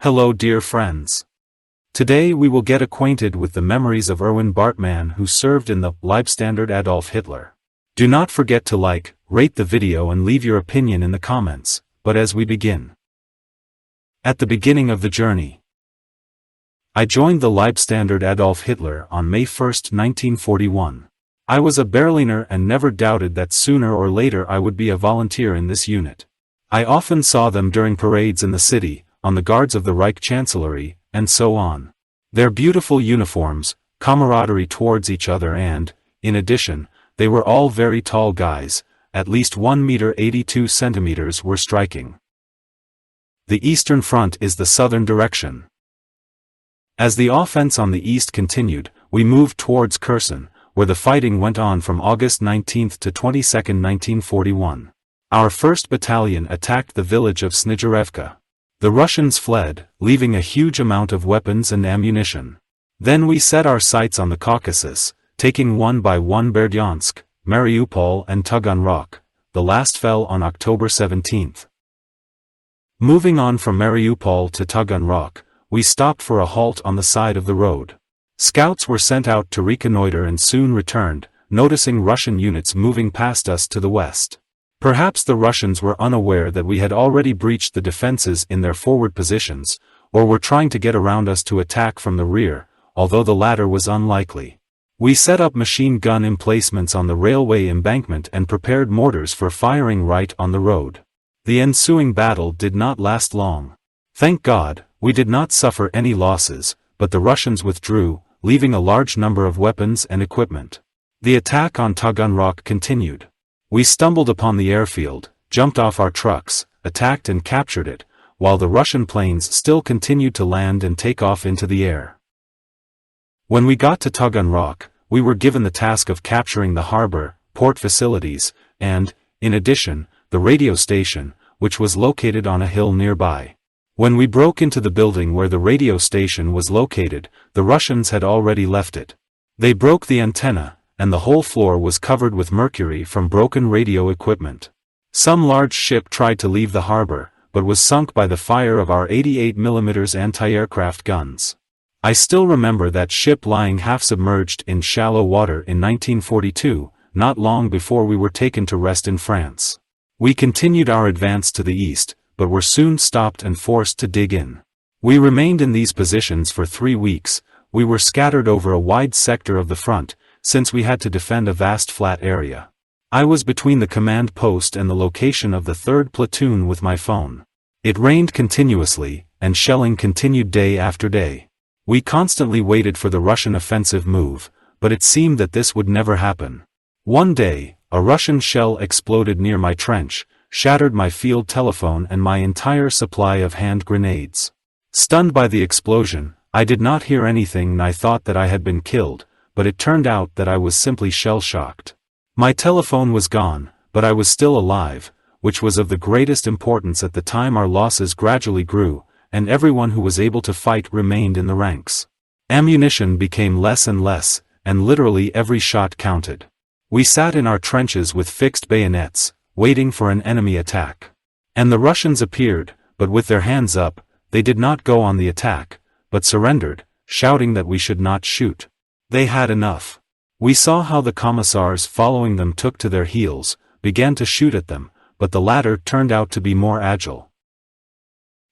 Hello dear friends. Today we will get acquainted with the memories of Erwin Bartmann, who served in the Leibstandarte Adolf Hitler. Do not forget to like, rate the video and leave your opinion in the comments, but as we begin. At the beginning of the journey, I joined the Leibstandarte Adolf Hitler on May 1, 1941. I was a Berliner and never doubted that sooner or later I would be a volunteer in this unit. I often saw them during parades in the city, on the guards of the Reich Chancellery, and so on. Their beautiful uniforms, camaraderie towards each other and, in addition, they were all very tall guys, at least 1 meter 82 centimeters were striking. The Eastern Front is the southern direction. As the offense on the east continued, we moved towards Kherson, where the fighting went on from August 19 to 22, 1941. Our 1st Battalion attacked the village of Snizhirevka. The Russians fled, leaving a huge amount of weapons and ammunition. Then we set our sights on the Caucasus, taking one by one Berdyansk, Mariupol and Taganrog. The last fell on October 17. Moving on from Mariupol to Taganrog, we stopped for a halt on the side of the road. Scouts were sent out to reconnoiter and soon returned, noticing Russian units moving past us to the west. Perhaps the Russians were unaware that we had already breached the defenses in their forward positions, or were trying to get around us to attack from the rear, although the latter was unlikely. We set up machine gun emplacements on the railway embankment and prepared mortars for firing right on the road. The ensuing battle did not last long. Thank God, we did not suffer any losses, but the Russians withdrew, leaving a large number of weapons and equipment. The attack on Taganrog continued. We stumbled upon the airfield, jumped off our trucks, attacked and captured it, while the Russian planes still continued to land and take off into the air. When we got to Taganrog, we were given the task of capturing the harbor, port facilities, and, in addition, the radio station, which was located on a hill nearby. When we broke into the building where the radio station was located, the Russians had already left it. They broke the antenna, and the whole floor was covered with mercury from broken radio equipment. Some large ship tried to leave the harbor, but was sunk by the fire of our 88mm anti-aircraft guns. I still remember that ship lying half-submerged in shallow water in 1942, not long before we were taken to rest in France. We continued our advance to the east, but were soon stopped and forced to dig in. We remained in these positions for 3 weeks. We were scattered over a wide sector of the front, since we had to defend a vast flat area. I was between the command post and the location of the 3rd platoon with my phone. It rained continuously, and shelling continued day after day. We constantly waited for the Russian offensive move, but it seemed that this would never happen. One day, a Russian shell exploded near my trench, shattered my field telephone and my entire supply of hand grenades. Stunned by the explosion, I did not hear anything and I thought that I had been killed, but it turned out that I was simply shell-shocked. My telephone was gone, but I was still alive, which was of the greatest importance at the time. Our losses gradually grew, and everyone who was able to fight remained in the ranks. Ammunition became less and less, and literally every shot counted. We sat in our trenches with fixed bayonets, waiting for an enemy attack. And the Russians appeared, but with their hands up. They did not go on the attack, but surrendered, shouting that we should not shoot. They had enough. We saw how the commissars following them took to their heels, began to shoot at them, but the latter turned out to be more agile.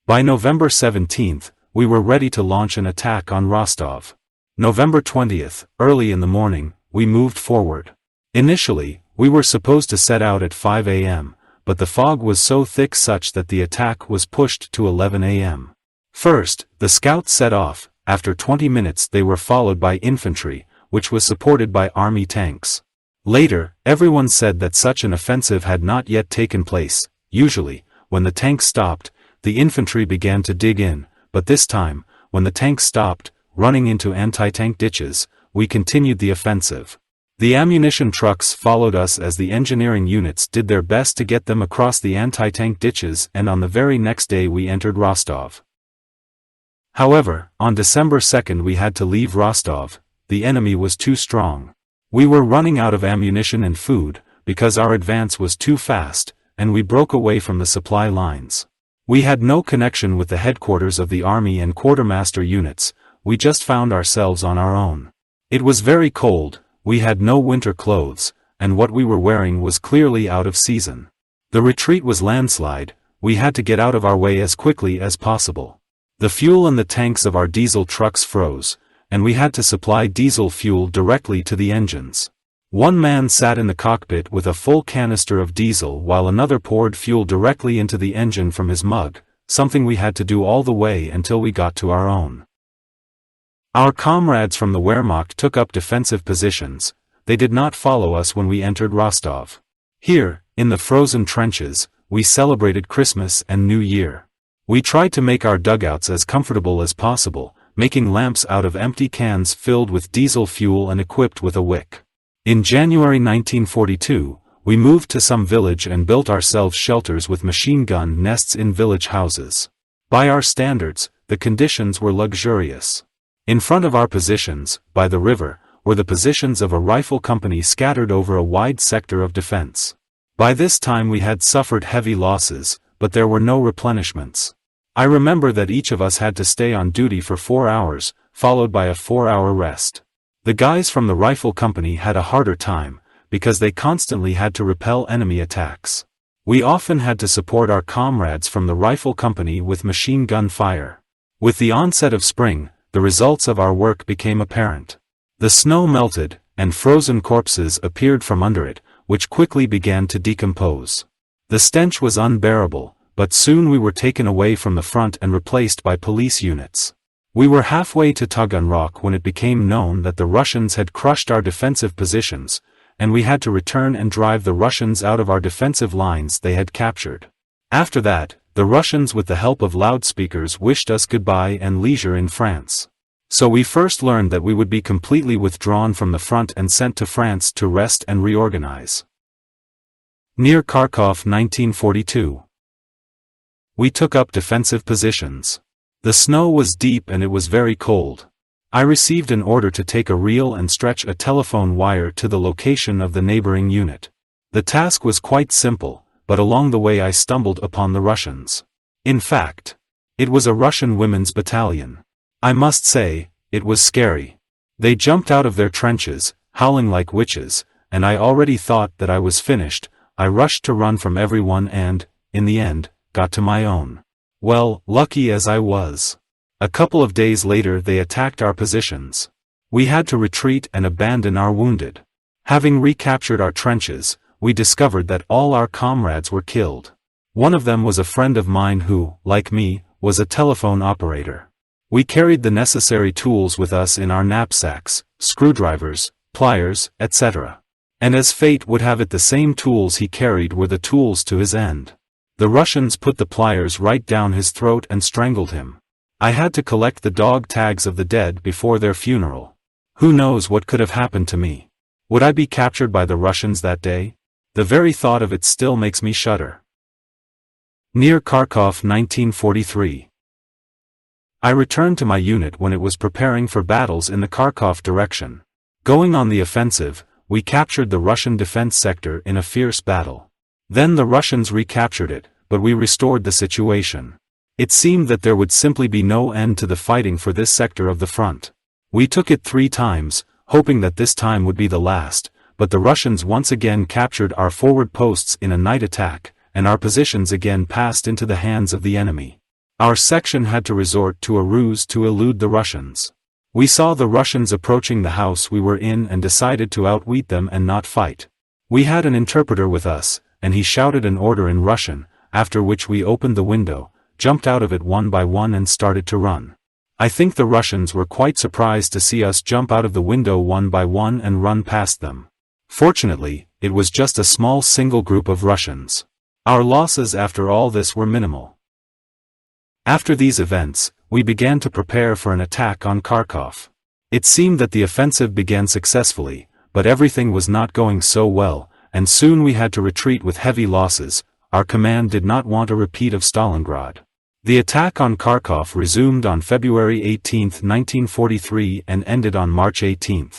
By November 17th, we were ready to launch an attack on Rostov. November 20th, early in the morning, we moved forward. Initially, we were supposed to set out at 5 a.m., but the fog was so thick such that the attack was pushed to 11 a.m. First, the scouts set off. After 20 minutes they were followed by infantry, which was supported by army tanks. Later, everyone said that such an offensive had not yet taken place. Usually, when the tanks stopped, the infantry began to dig in, but this time, when the tanks stopped, running into anti-tank ditches, we continued the offensive. The ammunition trucks followed us as the engineering units did their best to get them across the anti-tank ditches, and on the very next day we entered Rostov. However, on December 2nd we had to leave Rostov. The enemy was too strong. We were running out of ammunition and food, because our advance was too fast, and we broke away from the supply lines. We had no connection with the headquarters of the army and quartermaster units, we just found ourselves on our own. It was very cold, we had no winter clothes, and what we were wearing was clearly out of season. The retreat was landslide, we had to get out of our way as quickly as possible. The fuel in the tanks of our diesel trucks froze, and we had to supply diesel fuel directly to the engines. One man sat in the cockpit with a full canister of diesel while another poured fuel directly into the engine from his mug, something we had to do all the way until we got to our own. Our comrades from the Wehrmacht took up defensive positions, they did not follow us when we entered Rostov. Here, in the frozen trenches, we celebrated Christmas and New Year. We tried to make our dugouts as comfortable as possible, making lamps out of empty cans filled with diesel fuel and equipped with a wick. In January 1942, we moved to some village and built ourselves shelters with machine gun nests in village houses. By our standards, the conditions were luxurious. In front of our positions, by the river, were the positions of a rifle company scattered over a wide sector of defense. By this time we had suffered heavy losses, but there were no replenishments. I remember that each of us had to stay on duty for 4 hours, followed by a 4-hour rest. The guys from the rifle company had a harder time, because they constantly had to repel enemy attacks. We often had to support our comrades from the rifle company with machine gun fire. With the onset of spring, the results of our work became apparent. The snow melted, and frozen corpses appeared from under it, which quickly began to decompose. The stench was unbearable, but soon we were taken away from the front and replaced by police units. We were halfway to Taganrog when it became known that the Russians had crushed our defensive positions, and we had to return and drive the Russians out of our defensive lines they had captured. After that, the Russians with the help of loudspeakers wished us goodbye and leisure in France. So we first learned that we would be completely withdrawn from the front and sent to France to rest and reorganize. Near Kharkov 1942. We took up defensive positions. The snow was deep and it was very cold. I received an order to take a reel and stretch a telephone wire to the location of the neighboring unit. The task was quite simple, but along the way I stumbled upon the Russians. In fact, it was a Russian women's battalion. I must say, it was scary. They jumped out of their trenches, howling like witches, and I already thought that I was finished. I rushed to run from everyone and, in the end, got to my own. Well, lucky as I was. A couple of days later they attacked our positions. We had to retreat and abandon our wounded. Having recaptured our trenches, we discovered that all our comrades were killed. One of them was a friend of mine who, like me, was a telephone operator. We carried the necessary tools with us in our knapsacks, screwdrivers, pliers, etc. And as fate would have it, the same tools he carried were the tools to his end. The Russians put the pliers right down his throat and strangled him. I had to collect the dog tags of the dead before their funeral. Who knows what could have happened to me? Would I be captured by the Russians that day? The very thought of it still makes me shudder. Near Kharkov 1943. I returned to my unit when it was preparing for battles in the Kharkov direction. Going on the offensive, we captured the Russian defense sector in a fierce battle. Then the Russians recaptured it, but we restored the situation. It seemed that there would simply be no end to the fighting for this sector of the front. We took it 3 times, hoping that this time would be the last, but the Russians once again captured our forward posts in a night attack, and our positions again passed into the hands of the enemy. Our section had to resort to a ruse to elude the Russians. We saw the Russians approaching the house we were in and decided to outwit them and not fight. We had an interpreter with us, and he shouted an order in Russian, after which we opened the window, jumped out of it one by one and started to run. I think the Russians were quite surprised to see us jump out of the window one by one and run past them. Fortunately, it was just a small single group of Russians. Our losses after all this were minimal. After these events, we began to prepare for an attack on Kharkov. It seemed that the offensive began successfully, but everything was not going so well, and soon we had to retreat with heavy losses. Our command did not want a repeat of Stalingrad. The attack on Kharkov resumed on February 18, 1943 and ended on March 18.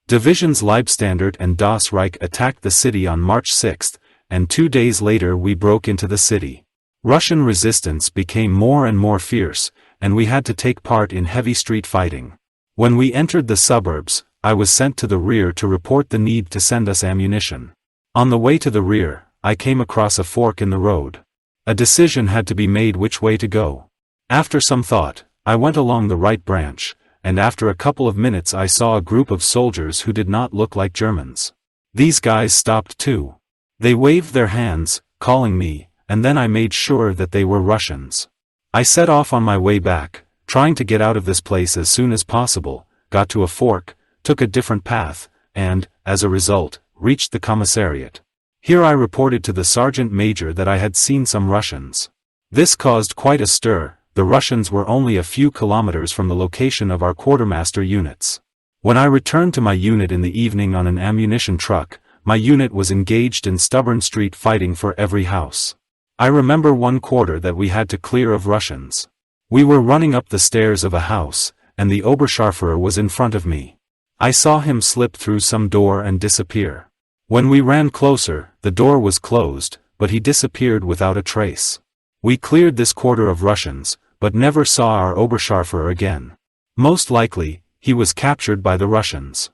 Divisions Leibstandarte and Das Reich attacked the city on March 6, and 2 days later we broke into the city. Russian resistance became more and more fierce, and we had to take part in heavy street fighting. When we entered the suburbs, I was sent to the rear to report the need to send us ammunition. On the way to the rear, I came across a fork in the road. A decision had to be made which way to go. After some thought, I went along the right branch, and after a couple of minutes I saw a group of soldiers who did not look like Germans. These guys stopped too. They waved their hands, calling me, and then I made sure that they were Russians. I set off on my way back, trying to get out of this place as soon as possible, got to a fork, took a different path, and, as a result, reached the commissariat. Here I reported to the sergeant major that I had seen some Russians. This caused quite a stir. The Russians were only a few kilometers from the location of our quartermaster units. When I returned to my unit in the evening on an ammunition truck, my unit was engaged in stubborn street fighting for every house. I remember one quarter that we had to clear of Russians. We were running up the stairs of a house, and the Oberscharführer was in front of me. I saw him slip through some door and disappear. When we ran closer, the door was closed, but he disappeared without a trace. We cleared this quarter of Russians, but never saw our Oberscharführer again. Most likely, he was captured by the Russians.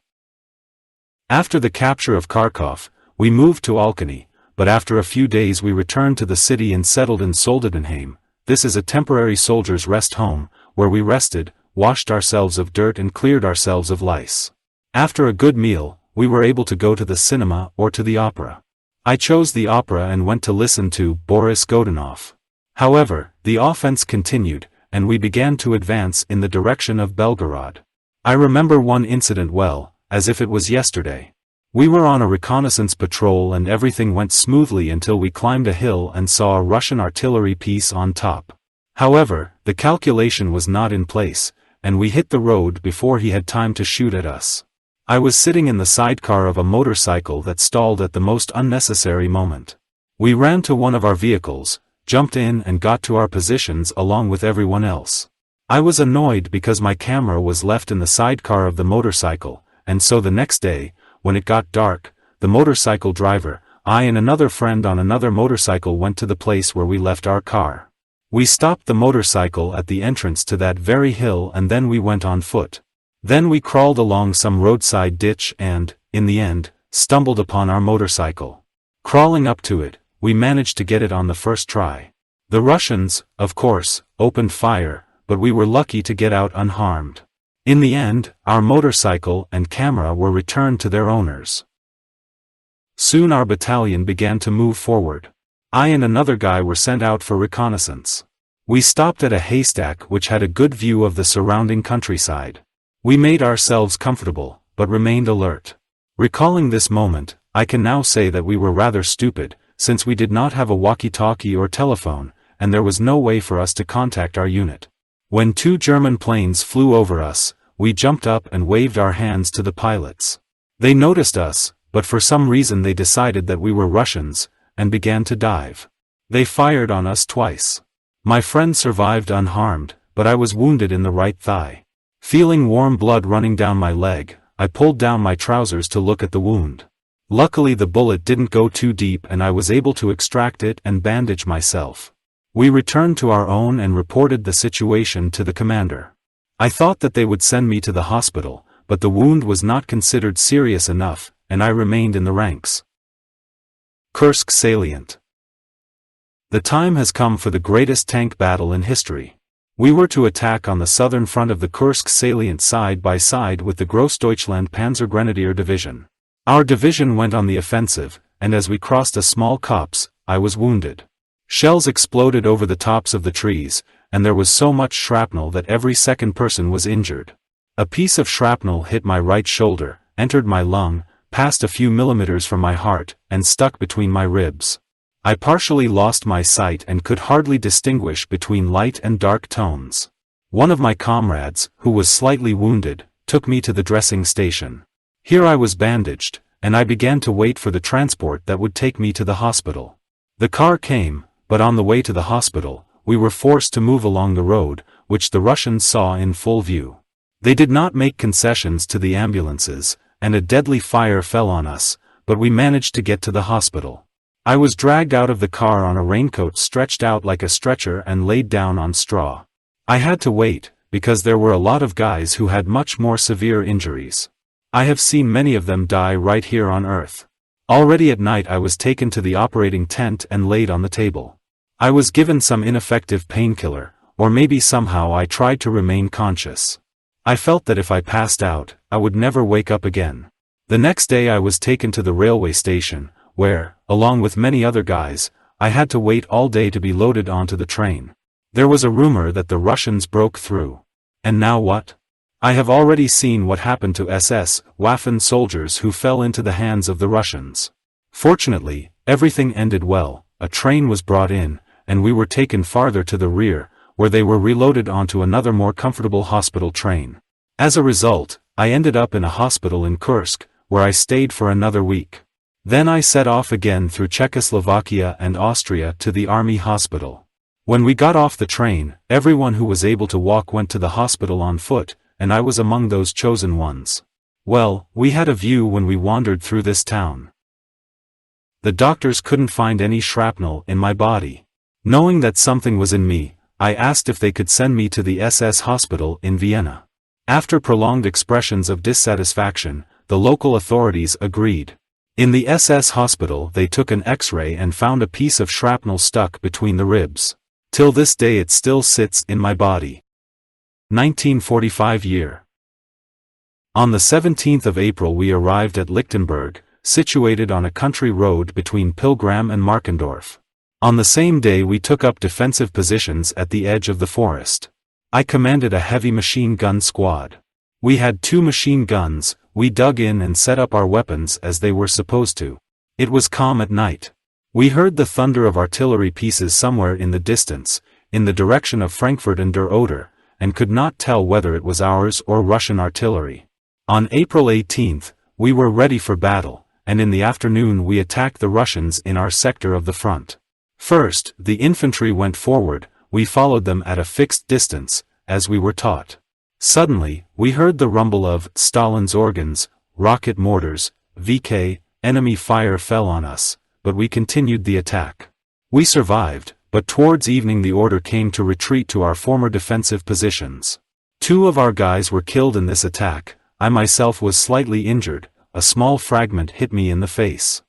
After the capture of Kharkov, we moved to Alkany, but after a few days we returned to the city and settled in Soldatenheim. This is a temporary soldiers' rest home, where we rested, washed ourselves of dirt and cleared ourselves of lice. After a good meal, we were able to go to the cinema or to the opera. I chose the opera and went to listen to Boris Godunov. However, the offense continued, and we began to advance in the direction of Belgorod. I remember one incident well, as if it was yesterday. We were on a reconnaissance patrol and everything went smoothly until we climbed a hill and saw a Russian artillery piece on top. However, the calculation was not in place, and we hit the road before he had time to shoot at us. I was sitting in the sidecar of a motorcycle that stalled at the most unnecessary moment. We ran to one of our vehicles, jumped in and got to our positions along with everyone else. I was annoyed because my camera was left in the sidecar of the motorcycle, and so the next day, when it got dark, the motorcycle driver, I and another friend on another motorcycle went to the place where we left our car. We stopped the motorcycle at the entrance to that very hill and then we went on foot. Then we crawled along some roadside ditch and, in the end, stumbled upon our motorcycle. Crawling up to it, we managed to get it on the first try. The Russians, of course, opened fire, but we were lucky to get out unharmed. In the end, our motorcycle and camera were returned to their owners. Soon our battalion began to move forward. I and another guy were sent out for reconnaissance. We stopped at a haystack which had a good view of the surrounding countryside. We made ourselves comfortable, but remained alert. Recalling this moment, I can now say that we were rather stupid, since we did not have a walkie-talkie or telephone, and there was no way for us to contact our unit. When 2 German planes flew over us, we jumped up and waved our hands to the pilots. They noticed us, but for some reason they decided that we were Russians, and began to dive. They fired on us twice. My friend survived unharmed, but I was wounded in the right thigh. Feeling warm blood running down my leg, I pulled down my trousers to look at the wound. Luckily the bullet didn't go too deep and I was able to extract it and bandage myself. We returned to our own and reported the situation to the commander. I thought that they would send me to the hospital, but the wound was not considered serious enough, and I remained in the ranks. Kursk salient. The time has come for the greatest tank battle in history. We were to attack on the southern front of the Kursk salient side by side with the Grossdeutschland Panzergrenadier Division. Our division went on the offensive, and as we crossed a small copse, I was wounded. Shells exploded over the tops of the trees, and there was so much shrapnel that every second person was injured. A piece of shrapnel hit my right shoulder, entered my lung, passed a few millimeters from my heart, and stuck between my ribs. I partially lost my sight and could hardly distinguish between light and dark tones. One of my comrades, who was slightly wounded, took me to the dressing station. Here I was bandaged, and I began to wait for the transport that would take me to the hospital. The car came, but on the way to the hospital, we were forced to move along the road, which the Russians saw in full view. They did not make concessions to the ambulances, and a deadly fire fell on us, but we managed to get to the hospital. I was dragged out of the car on a raincoat stretched out like a stretcher and laid down on straw. I had to wait, because there were a lot of guys who had much more severe injuries. I have seen many of them die right here on Earth. Already at night I was taken to the operating tent and laid on the table. I was given some ineffective painkiller, or maybe somehow I tried to remain conscious. I felt that if I passed out, I would never wake up again. The next day I was taken to the railway station, where, along with many other guys, I had to wait all day to be loaded onto the train. There was a rumor that the Russians broke through. And now what? I have already seen what happened to SS Waffen soldiers who fell into the hands of the Russians. Fortunately, everything ended well. A train was brought in, and we were taken farther to the rear, where they were reloaded onto another more comfortable hospital train. As a result, I ended up in a hospital in Kursk, where I stayed for another week. Then I set off again through Czechoslovakia and Austria to the army hospital. When we got off the train, everyone who was able to walk went to the hospital on foot, and I was among those chosen ones. Well, we had a view when we wandered through this town. The doctors couldn't find any shrapnel in my body. Knowing that something was in me, I asked if they could send me to the SS hospital in Vienna. After prolonged expressions of dissatisfaction, the local authorities agreed. In the SS hospital they took an X-ray and found a piece of shrapnel stuck between the ribs. Till this day it still sits in my body. 1945 year. On the 17th of April we arrived at Lichtenberg, situated on a country road between Pilgram and Markendorf. On the same day we took up defensive positions at the edge of the forest. I commanded a heavy machine gun squad. We had 2 machine guns. We dug in and set up our weapons as they were supposed to. It was calm at night. We heard the thunder of artillery pieces somewhere in the distance, in the direction of Frankfurt and Der Oder, and could not tell whether it was ours or Russian artillery. On April 18th, we were ready for battle, and in the afternoon we attacked the Russians in our sector of the front. First, the infantry went forward, we followed them at a fixed distance, as we were taught. Suddenly, we heard the rumble of Stalin's organs, rocket mortars, VK, enemy fire fell on us, but we continued the attack. We survived, but towards evening the order came to retreat to our former defensive positions. 2 of our guys were killed in this attack, I myself was slightly injured, a small fragment hit me in the face.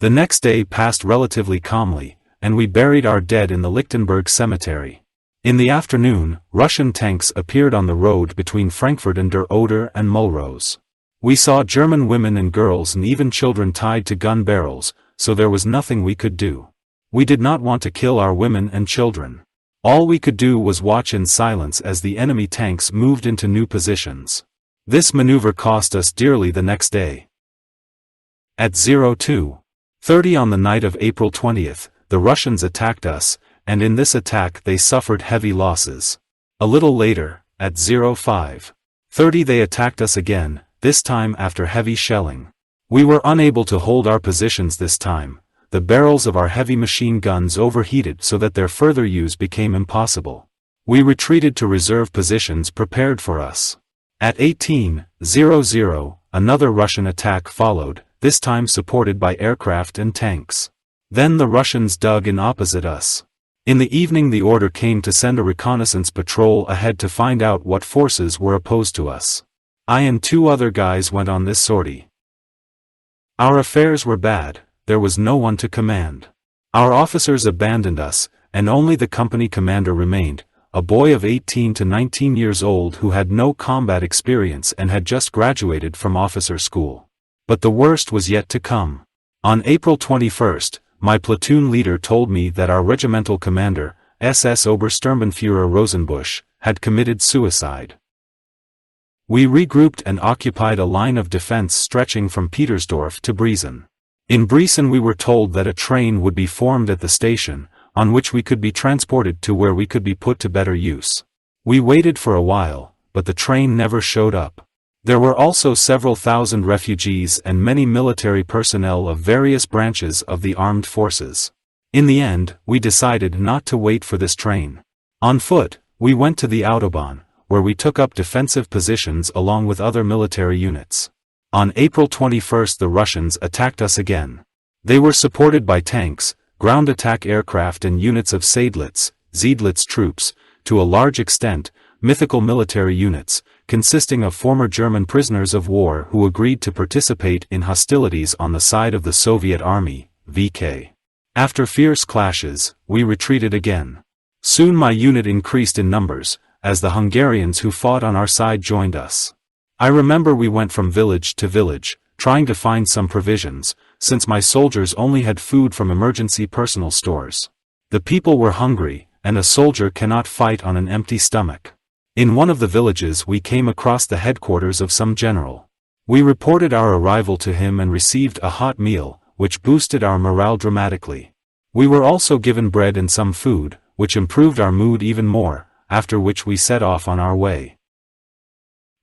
The next day passed relatively calmly, and we buried our dead in the Lichtenberg cemetery. In the afternoon, Russian tanks appeared on the road between Frankfurt and Der Oder and Mulrose. We saw German women and girls and even children tied to gun barrels, so there was nothing we could do. We did not want to kill our women and children. All we could do was watch in silence as the enemy tanks moved into new positions. This maneuver cost us dearly the next day. At 02:30 on the night of April 20th, the Russians attacked us, and in this attack they suffered heavy losses. A little later, at 05:30 they attacked us again, this time after heavy shelling. We were unable to hold our positions this time. The barrels of our heavy machine guns overheated so that their further use became impossible. We retreated to reserve positions prepared for us. At 18:00, another Russian attack followed, this time supported by aircraft and tanks. Then the Russians dug in opposite us. In the evening the order came to send a reconnaissance patrol ahead to find out what forces were opposed to us. I and 2 other guys went on this sortie. Our affairs were bad, there was no one to command. Our officers abandoned us, and only the company commander remained, a boy of 18 to 19 years old who had no combat experience and had just graduated from officer school. But the worst was yet to come. On April 21st, my platoon leader told me that our regimental commander, SS Obersturmbannführer Rosenbusch, had committed suicide. We regrouped and occupied a line of defense stretching from Petersdorf to Briesen. In Briesen we were told that a train would be formed at the station, on which we could be transported to where we could be put to better use. We waited for a while, but the train never showed up. There were also several thousand refugees and many military personnel of various branches of the armed forces. In the end, we decided not to wait for this train. On foot, we went to the Autobahn, where we took up defensive positions along with other military units. On April 21st the Russians attacked us again. They were supported by tanks, ground attack aircraft and units of Seydlitz troops, to a large extent, mythical military units, consisting of former German prisoners of war who agreed to participate in hostilities on the side of the Soviet Army, VK. After fierce clashes, we retreated again. Soon my unit increased in numbers, as the Hungarians who fought on our side joined us. I remember we went from village to village, trying to find some provisions, since my soldiers only had food from emergency personal stores. The people were hungry, and a soldier cannot fight on an empty stomach. In one of the villages we came across the headquarters of some general. We reported our arrival to him and received a hot meal, which boosted our morale dramatically. We were also given bread and some food, which improved our mood even more, after which we set off on our way.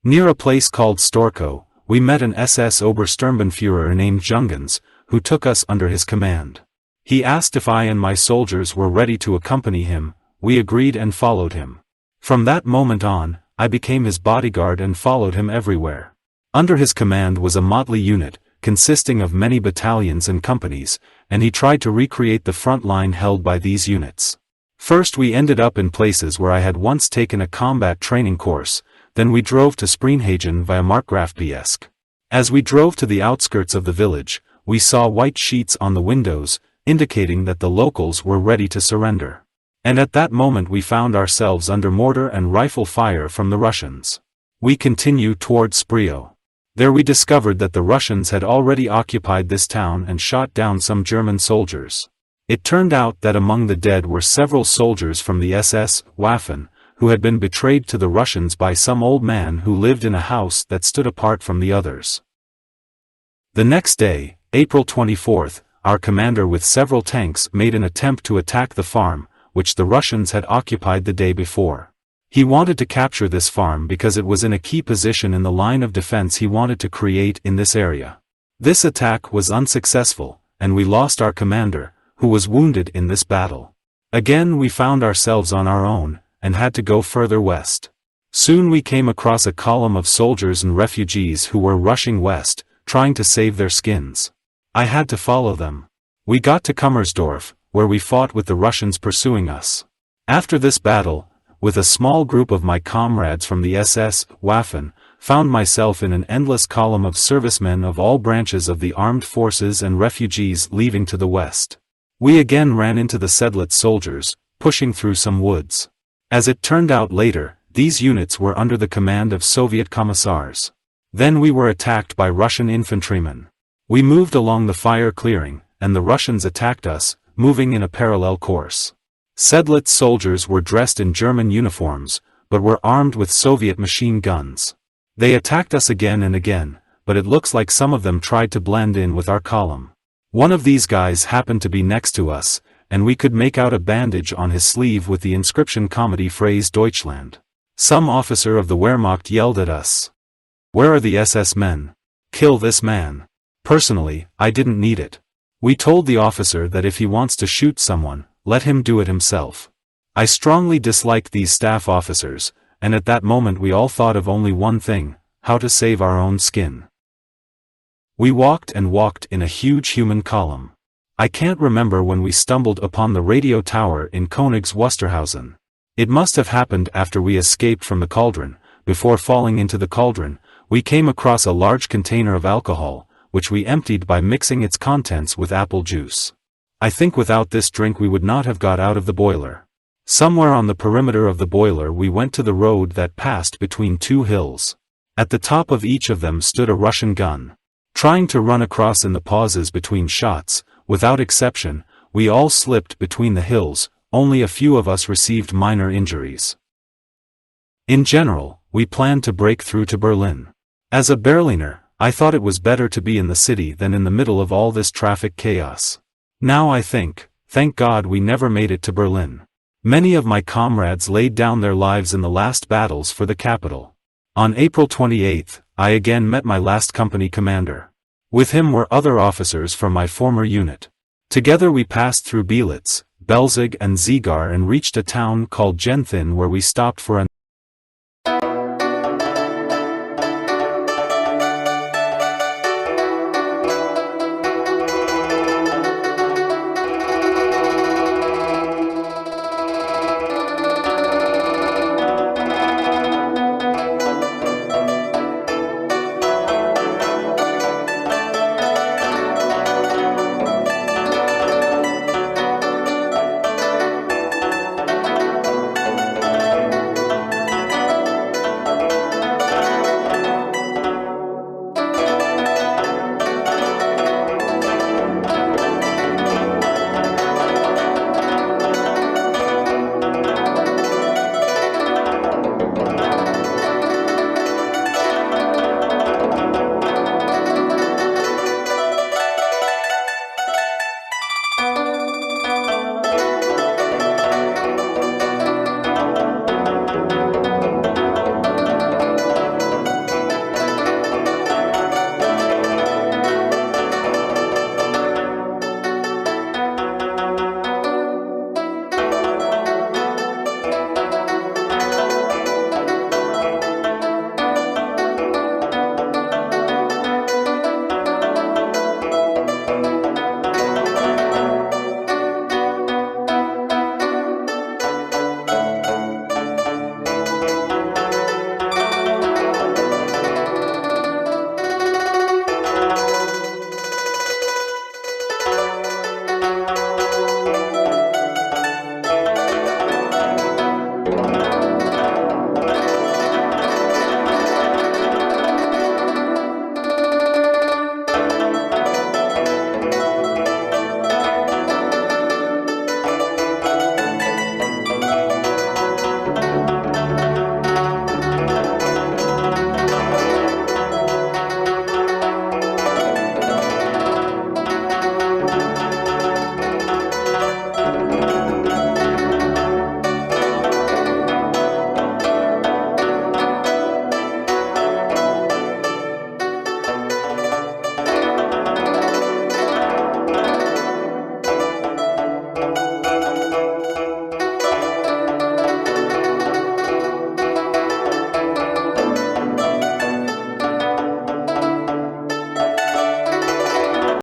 Near a place called Storkow, we met an SS Obersturmbannführer named Jungens, who took us under his command. He asked if I and my soldiers were ready to accompany him. We agreed and followed him. From that moment on, I became his bodyguard and followed him everywhere. Under his command was a motley unit, consisting of many battalions and companies, and he tried to recreate the front line held by these units. First we ended up in places where I had once taken a combat training course, then we drove to Spreenhagen via Markgrafpiesk. As we drove to the outskirts of the village, we saw white sheets on the windows, indicating that the locals were ready to surrender. And at that moment we found ourselves under mortar and rifle fire from the Russians. We continued toward Spree. There we discovered that the Russians had already occupied this town and shot down some German soldiers. It turned out that among the dead were several soldiers from the SS Waffen, who had been betrayed to the Russians by some old man who lived in a house that stood apart from the others. The next day, April 24th, our commander with several tanks made an attempt to attack the farm, which the Russians had occupied the day before. He wanted to capture this farm because it was in a key position in the line of defense he wanted to create in this area. This attack was unsuccessful, and we lost our commander, who was wounded in this battle. Again we found ourselves on our own, and had to go further west. Soon we came across a column of soldiers and refugees who were rushing west, trying to save their skins. I had to follow them. We got to Kummersdorf, where we fought with the Russians pursuing us. After this battle, with a small group of my comrades from the SS Waffen, found myself in an endless column of servicemen of all branches of the armed forces and refugees leaving to the west. We again ran into the Seydlitz soldiers, pushing through some woods. As it turned out later, these units were under the command of Soviet commissars. Then we were attacked by Russian infantrymen. We moved along the fire clearing, and the Russians attacked us, moving in a parallel course. Seydlitz soldiers were dressed in German uniforms, but were armed with Soviet machine guns. They attacked us again and again, but it looks like some of them tried to blend in with our column. One of these guys happened to be next to us, and we could make out a bandage on his sleeve with the inscription comedy phrase Deutschland. Some officer of the Wehrmacht yelled at us. "Where are the SS men? Kill this man." Personally, I didn't need it. We told the officer that if he wants to shoot someone, let him do it himself. I strongly disliked these staff officers, and at that moment we all thought of only one thing: how to save our own skin. We walked and walked in a huge human column. I can't remember when we stumbled upon the radio tower in Königs Wusterhausen. It must have happened after we escaped from the cauldron. Before falling into the cauldron, we came across a large container of alcohol, which we emptied by mixing its contents with apple juice. I think without this drink we would not have got out of the boiler. Somewhere on the perimeter of the boiler we went to the road that passed between two hills. At the top of each of them stood a Russian gun. Trying to run across in the pauses between shots, without exception, we all slipped between the hills. Only a few of us received minor injuries. In general, we planned to break through to Berlin. As a Berliner, I thought it was better to be in the city than in the middle of all this traffic chaos. Now I think, thank God we never made it to Berlin. Many of my comrades laid down their lives in the last battles for the capital. On April 28th, I again met my last company commander. With him were other officers from my former unit. Together we passed through Belitz, Belzig and Zigar and reached a town called Genthin where we stopped for a